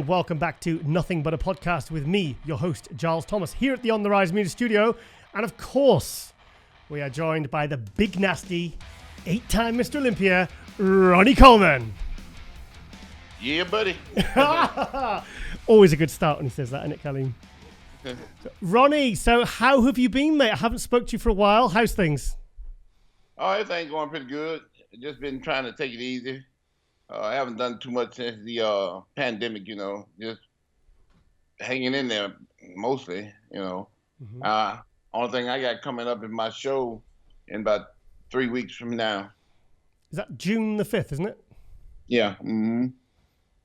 welcome back to Nothing But a Podcast with me, your host, Giles Thomas, here at the On The Rise Media Studio. And of course, we are joined by the big nasty, 8-time Mr. Olympia, Ronnie Coleman. Yeah, buddy. Always a good start when he says that, isn't it, Colleen? Ronnie, so how have you been, mate? I haven't spoke to you for a while. How's things? Oh, everything's going pretty good. Just been trying to take it easy. I haven't done too much since the pandemic, just hanging in there mostly, Mm-hmm. Only thing I got coming up is my show in about 3 weeks from now. Is that June the 5th, isn't it? Yeah. Mm-hmm.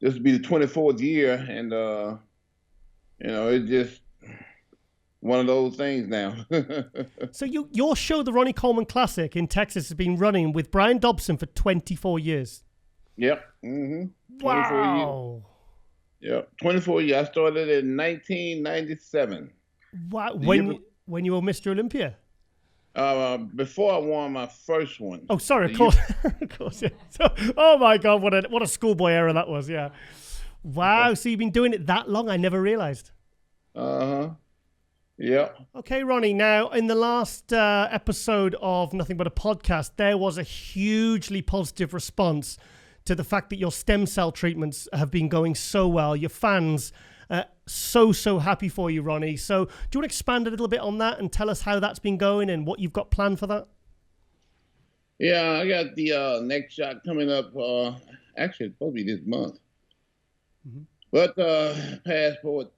This will be the 24th year, and, it's just one of those things now. So your show, the Ronnie Coleman Classic in Texas, has been running with Brian Dobson for 24 years. Yep. Mm-hmm. Wow. 24 years. Yep. 24 years. I started in 1997. Wow. When you were Mr. Olympia? Before I won my first one. Oh, sorry. Of course. Of course. Yeah. So, oh my God! What a schoolboy error that was. Yeah. Wow. So you've been doing it that long? I never realized. Yeah. Okay, Ronnie. Now, in the last episode of Nothing But a Podcast, there was a hugely positive response to the fact that your stem cell treatments have been going so well. Your fans so happy for you, Ronnie. So do you want to expand a little bit on that and tell us how that's been going and what you've got planned for that? Yeah, I got the next shot coming up. Actually, it's supposed to be this month. Mm-hmm. But passport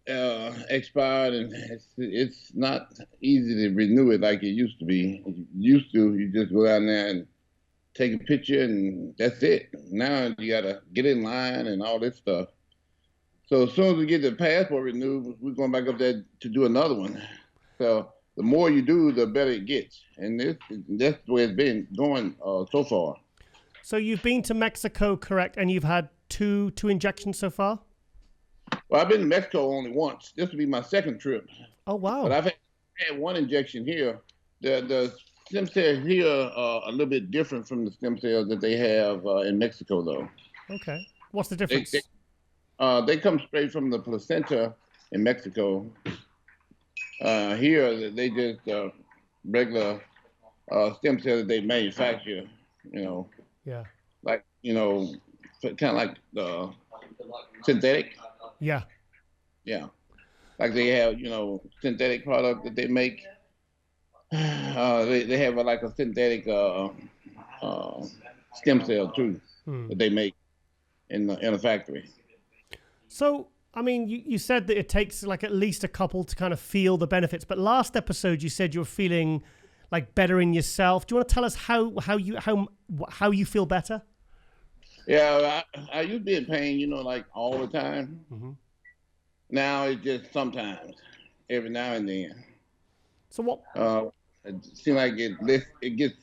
expired, and it's not easy to renew it like it used to be. You just go down there and take a picture, and that's it. Now you got to get in line and all this stuff. So as soon as we get the passport renewed, we're going back up there to do another one. So the more you do, the better it gets. And that's the way it's been going so far. So you've been to Mexico, correct? And you've had two injections so far? Well, I've been to Mexico only once. This will be my second trip. Oh, wow. But I've had one injection here. The stem cells here are a little bit different from the stem cells that they have in Mexico, though. Okay. What's the difference? They come straight from the placenta in Mexico. Here, they just regular stem cells that they manufacture, Yeah. like, kind of like synthetic. Yeah. Yeah. Like they have, synthetic product that they make. They have like a synthetic stem cell too that they make in a factory. So, I mean, you said that it takes like at least a couple to kind of feel the benefits, but last episode you said you were feeling like better in yourself. Do you want to tell us how you feel better? Yeah, I used to be in pain, like all the time. Mm-hmm. Now it's just sometimes, every now and then. So what? It seems like it gets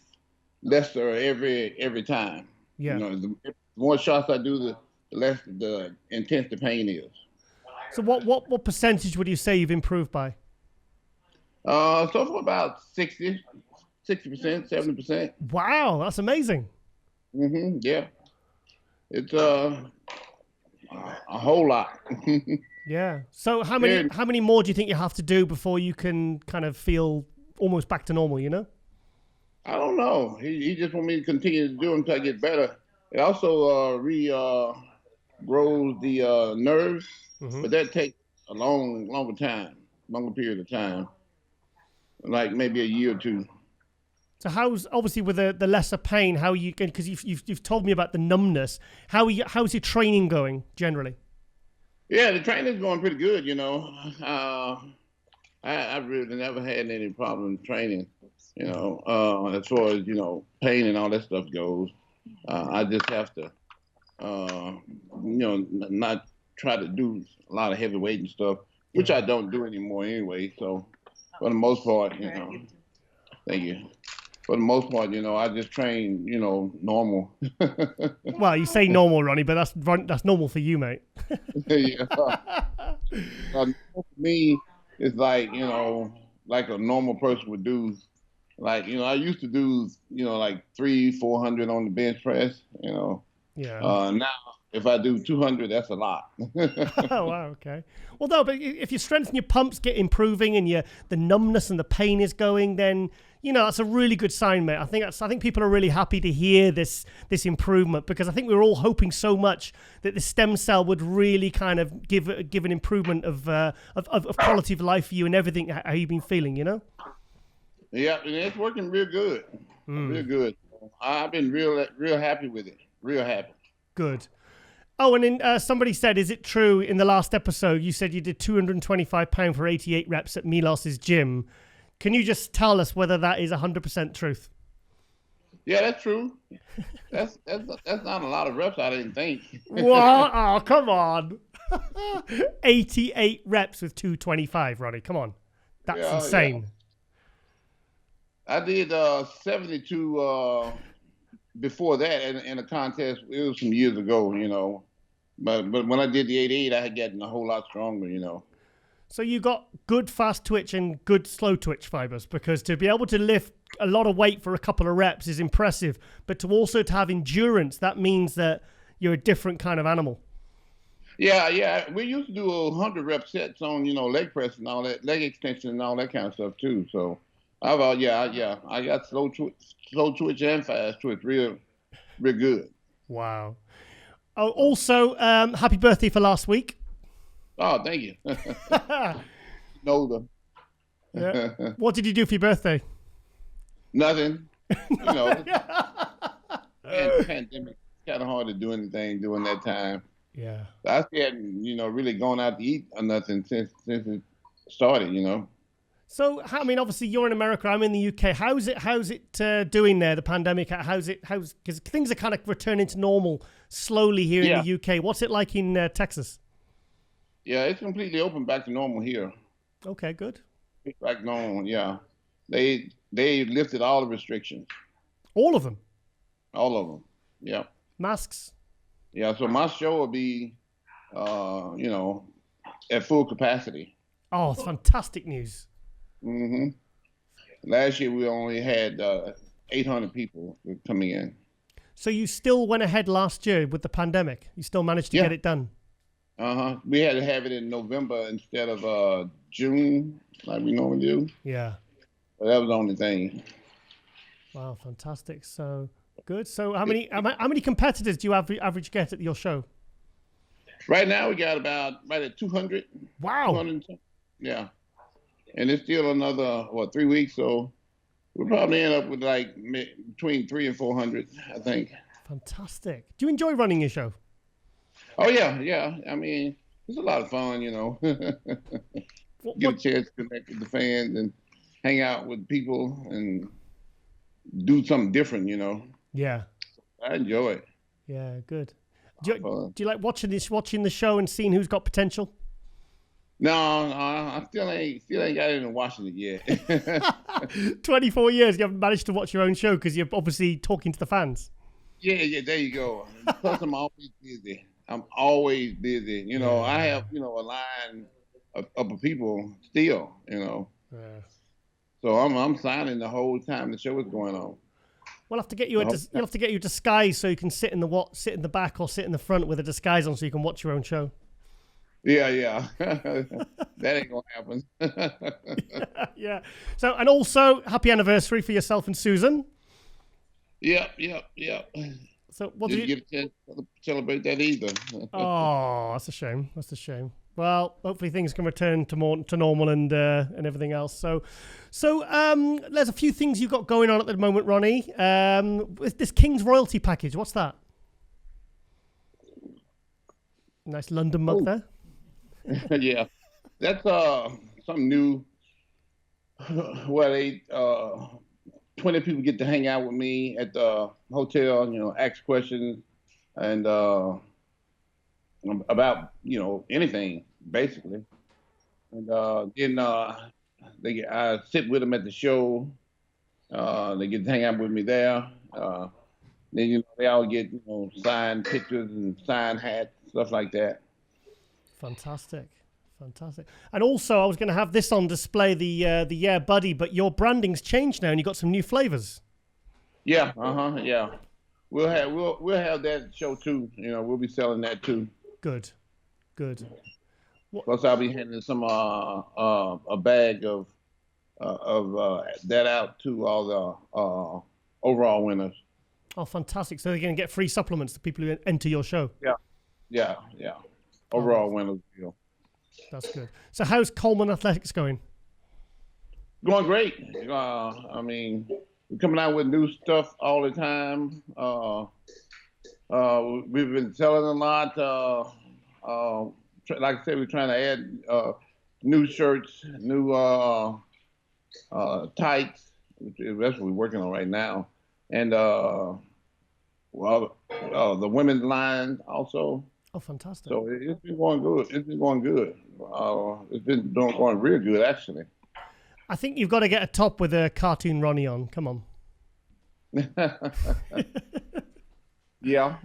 lesser every time. Yeah. The more shots I do, the less the intense the pain is. So what percentage would you say you've improved by? So for about 60%, 70%. Wow, that's amazing. Mm-hmm. Yeah. It's a whole lot. Yeah. So how many more do you think you have to do before you can kind of feel almost back to normal, I don't know. He just want me to continue to do them until I get better. It also regrows the nerves, but that takes a longer period of time, like maybe a year or two. So how's, obviously with the lesser pain, how you can, because you've told me about the numbness, how's your training going generally? Yeah, the training's going pretty good, I really never had any problem training, as far as, pain and all that stuff goes. I just have to, not try to do a lot of heavy weight and stuff, which I don't do anymore anyway. So for the most part, thank you. For the most part, I just train, normal. Well, you say normal, Ronnie, but that's normal for you, mate. Yeah. For me, it's like, like a normal person would do. Like, I used to do, like 300-400 on the bench press, Yeah. Now if I do 200, that's a lot. Oh, wow, okay. Well, no, but if your strength and your pumps get improving and the numbness and the pain is going, then that's a really good sign, mate. I think people are really happy to hear this improvement, because I think we were all hoping so much that the stem cell would really kind of give an improvement of quality of life for you and everything, how you've been feeling, Yeah, and it's working real good. Real good. I've been real happy with it. Real happy. Good. Oh, and then somebody said, is it true in the last episode you said you did 225 pounds for 88 reps at Milos's gym? Can you just tell us whether that is 100% truth? Yeah, that's true. That's not a lot of reps, I didn't think. What? Oh, come on. 88 reps with 225, Ronnie. Come on. That's insane. Yeah. I did 72 before that in a contest. It was some years ago, But when I did the 88, I had gotten a whole lot stronger, So you got good fast twitch and good slow twitch fibers, because to be able to lift a lot of weight for a couple of reps is impressive, but to have endurance, that means that you're a different kind of animal. Yeah. We used to do 100 rep sets on, leg press and all that, leg extension and all that kind of stuff too. So I got slow twitch and fast twitch real good. Wow. Oh, also, happy birthday for last week. Oh, thank you. No. Yeah. What did you do for your birthday? Nothing. And pandemic, it's kind of hard to do anything during that time. Yeah. I still hadn't, really gone out to eat or nothing since it started, So, obviously you're in America, I'm in the UK. How's it doing there, the pandemic? Because things are kind of returning to normal slowly here in the UK. What's it like in Texas? Yeah, it's completely open back to normal here. Okay, good. It's back normal, yeah. They lifted all the restrictions. All of them? All of them, yeah. Masks? Yeah, so my show will be, at full capacity. Oh, it's fantastic news. Mm-hmm. Last year we only had 800 people coming in. So you still went ahead last year with the pandemic? You still managed to get it done? Uh-huh. We had to have it in November instead of June, like we normally do. Yeah. But that was the only thing. Wow, fantastic. So good. So how many competitors do you average get at your show? Right now we got about right at 200. Wow. 200, yeah. And it's still another 3 weeks, so we'll probably end up with like between 300 and 400, I think. Fantastic. Do you enjoy running your show? Oh yeah. It's a lot of fun, Get a chance to connect with the fans and hang out with people and do something different, Yeah. I enjoy it. Yeah, good. Do you like watching the show and seeing who's got potential? No, I still ain't got into watching it yet. 24 years, you haven't managed to watch your own show because you're obviously talking to the fans. Yeah, there you go. Plus, I'm always busy. I have, a line of people still, Yeah. So I'm signing the whole time the show is going on. We'll have to get you a disguise so you can sit in the back or sit in the front with a disguise on so you can watch your own show. Yeah. That ain't gonna happen. Yeah. So, and also, happy anniversary for yourself and Susan. Yep. So, what did you get a chance to celebrate that either? Oh, that's a shame. Well, hopefully things can return to normal and everything else. So, there's a few things you've got going on at the moment, Ronnie. With this King's Royalty package, what's that? Nice London mug there. Yeah, that's something new. Where they 20 people get to hang out with me at the hotel, ask questions and about anything basically. And then I sit with them at the show. They get to hang out with me there. Then they all get signed pictures and signed hats, stuff like that. Fantastic. And also, I was going to have this on display, the Yeah Buddy, but your branding's changed now, and you got some new flavors. Yeah, yeah. we'll have that show too. We'll be selling that too. Good. Plus, I'll be handing some a bag of that out to all the overall winners. Oh, fantastic! So they're going to get free supplements to people who enter your show. Yeah. Overall winners deal. That's good. So how's Coleman Athletics going? Going great. I mean, we're coming out with new stuff all the time. We've been selling a lot. Like I said, we're trying to add new shirts, new tights. That's what we're working on right now. And the women's line also. Oh, fantastic! So it's been going good. It's been going real good, actually. I think you've got to get a top with a cartoon Ronnie on. Come on. Yeah.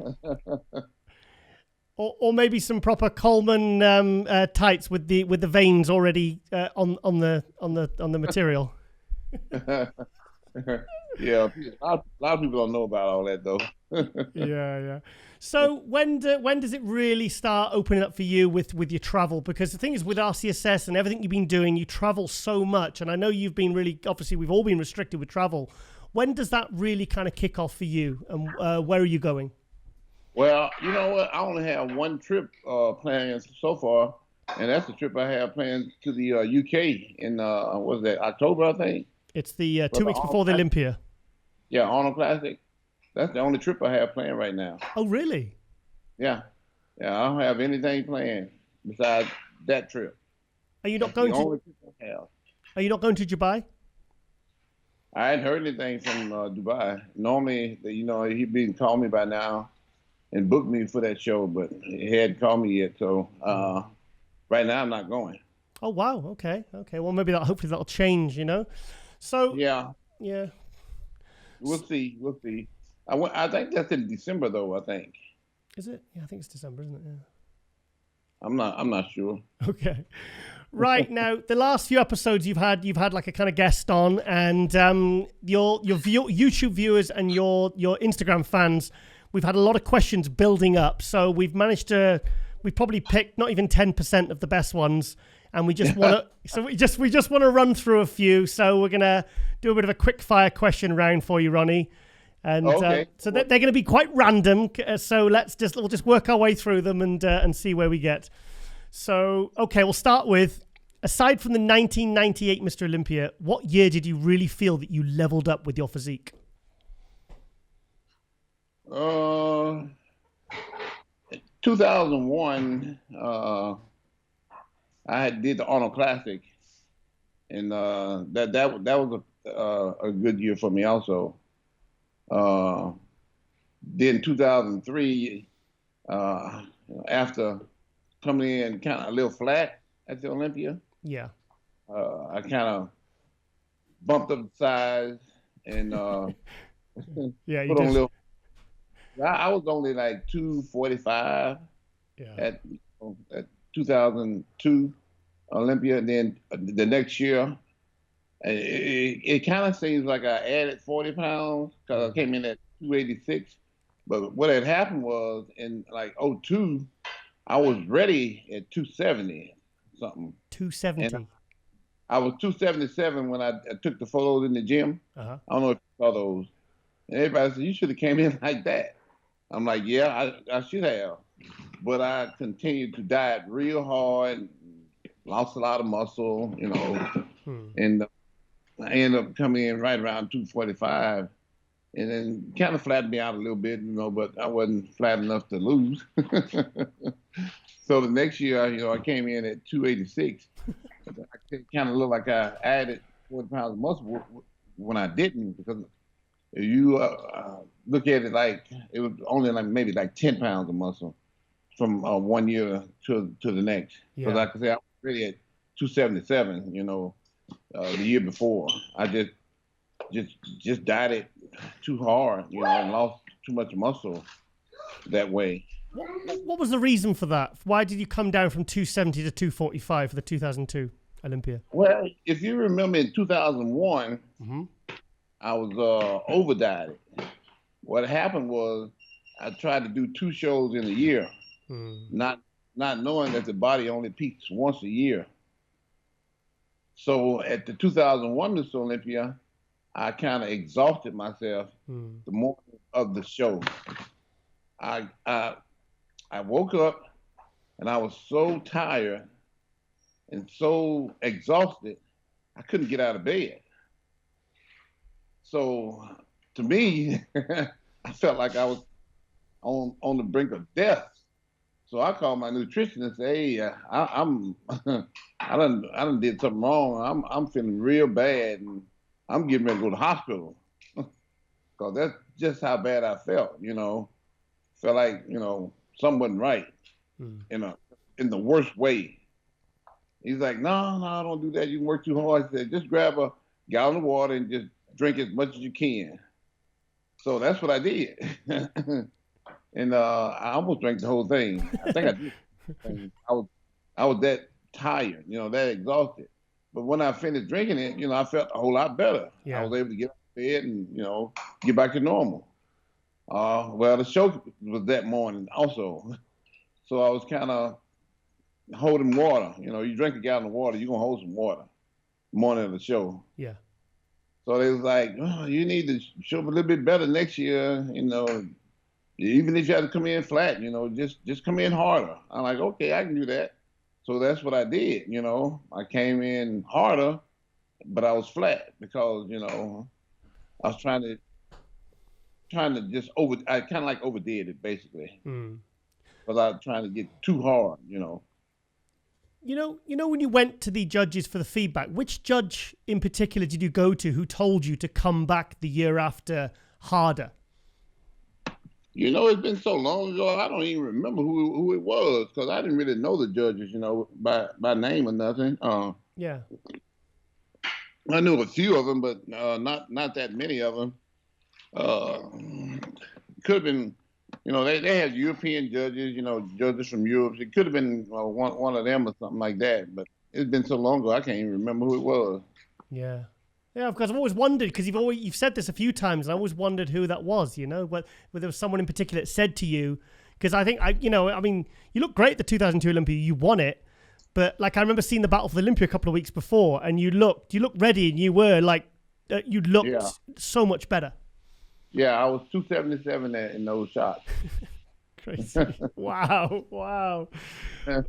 Or maybe some proper Coleman tights with the veins already on the material. Yeah, a lot of people don't know about all that though. Yeah. So when does it really start opening up for you with your travel? Because the thing is, with RCSS and everything you've been doing, you travel so much, and I know you've been obviously we've all been restricted with travel. When does that really kind of kick off for you, and where are you going? Well, you know what? I only have one trip planned so far, and that's the trip I have planned to the UK in what is that, October, I think. It's the 2 weeks before the Olympia. Yeah, Arnold Classic. That's the only trip I have planned right now. Oh, really? Yeah. I don't have anything planned besides that trip. Are you not going to? Only trip I have. Are you not going to Dubai? I hadn't heard anything from Dubai. Normally, he'd been calling me by now and booked me for that show, but he hadn't called me yet. So right now, I'm not going. Oh wow. Okay. Well, maybe hopefully that'll change. So yeah. We'll see. I think that's in December, though. I think. Is it? Yeah, I think it's December, isn't it? Yeah. I'm not sure. Okay. Right now, the last few episodes you've had like a kind of guest on, and your YouTube viewers and your Instagram fans, we've had a lot of questions building up. So we've probably picked not even 10% of the best ones, and we just want to. So we just want to run through a few. So we're gonna do a bit of a quick fire question round for you, Ronnie. And okay. So they're going to be quite random. So we'll just work our way through them and see where we get. So, okay, we'll start with, aside from the 1998 Mr. Olympia, what year did you really feel that you leveled up with your physique? 2001, I did the Arnold Classic, and that was a good year for me also. Then 2003, after coming in kind of a little flat at the Olympia, yeah, I kind of bumped up the size and yeah, put on a little. I was only like 245 at 2002 Olympia, and then the next year. It kind of seems like I added 40 pounds because I came in at 286. But what had happened was in like 2002, I was ready at 270 something. 270. And I was 277 when I took the photos in the gym. Uh-huh. I don't know if you saw those. And everybody said, you should have came in like that. I'm like, yeah, I should have. But I continued to diet real hard, lost a lot of muscle, and I ended up coming in right around 245, and then kind of flattened me out a little bit, but I wasn't flat enough to lose. So the next year, I came in at 286. I kind of looked like I added 40 pounds of muscle when I didn't, because if you look at it like it was only like maybe like 10 pounds of muscle from 1 year to the next. Because like I said, I was really at 277, the year before. I just dieted too hard, and lost too much muscle that way. What was the reason for that? Why did you come down from 270 to 245 for the 2002 Olympia? Well, if you remember in 2001, I was over dieted. what happened was I tried to do 2 shows in a year, not knowing that the body only peaks once a year. So at the 2001 Miss Olympia, I kind of exhausted myself the morning of the show. I woke up and I was so tired and so exhausted, I couldn't get out of bed. So to me, I felt like I was on the brink of death. So I called my nutritionist and said, "Hey, I'm I done did something wrong. I'm feeling real bad, and I'm getting ready to go to the hospital." Because that's just how bad I felt. Felt like something wasn't right in the worst way. He's like, "No, don't do that. You can work too hard." He said, "Just grab a gallon of water and just drink as much as you can." So that's what I did. And I almost drank the whole thing. I think I did. I was that tired, that exhausted. But when I finished drinking it, I felt a whole lot better. Yeah. I was able to get out of bed and get back to normal. Well, the show was that morning also, so I was kind of holding water. You drink a gallon of water, you're gonna hold some water. Morning of the show. Yeah. So they was like, "Oh, you need to show up a little bit better next year. Even if you had to come in flat, just come in harder." I'm like, "Okay, I can do that." So that's what I did. I came in harder, but I was flat because I was trying to just I kind of like overdid it basically, because I was trying to get too hard. When you went to the judges for the feedback, which judge in particular did you go to who told you to come back the year after harder? It's been so long ago, I don't even remember who it was because I didn't really know the judges, by name or nothing. Yeah. I knew a few of them, but not that many of them. Could have been, they had European judges, judges from Europe. It could have been one of them or something like that. But it's been so long ago, I can't even remember who it was. Yeah. Yeah, because I've always wondered, because you've said this a few times, and I always wondered who that was, whether there was someone in particular that said to you, because I think, you look great at the 2002 Olympia, you won it, but I remember seeing the Battle for the Olympia a couple of weeks before, and you looked ready, and you were you looked so much better. Yeah, I was 277 in those shots. Crazy. Wow. Wow. I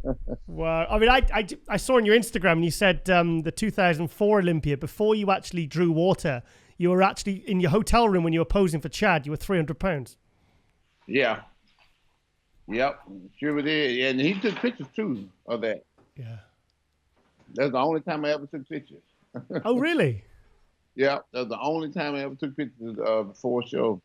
saw on your Instagram, and you said the 2004 Olympia, before you actually drew water, you were actually in your hotel room when you were posing for Chad, you were 300 pounds. Yeah. Yep. Sure did. And he took pictures too of that. Yeah. That's the only time I ever took pictures. Oh, really? Yeah, that's the only time I ever took pictures before a show.